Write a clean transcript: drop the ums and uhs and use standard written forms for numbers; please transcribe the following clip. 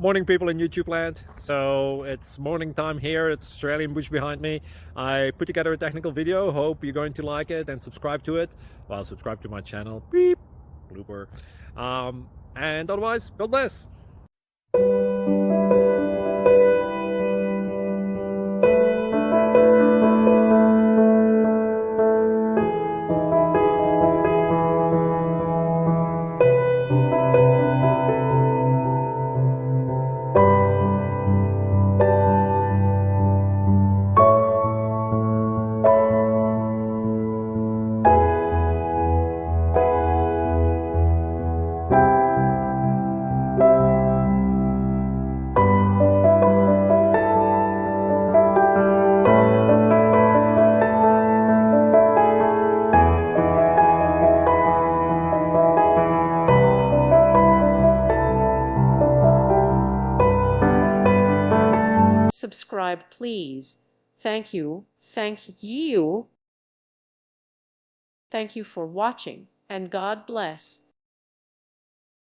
Morning, people in YouTube land. So it's morning time here. It's Australian bush behind me. I put together a technical video. Hope you're going to like it and subscribe to it. Well, subscribe to my channel. Beep. Blooper. And otherwise, God bless. Subscribe, please. Thank you. Thank you. Thank you for watching, and God bless.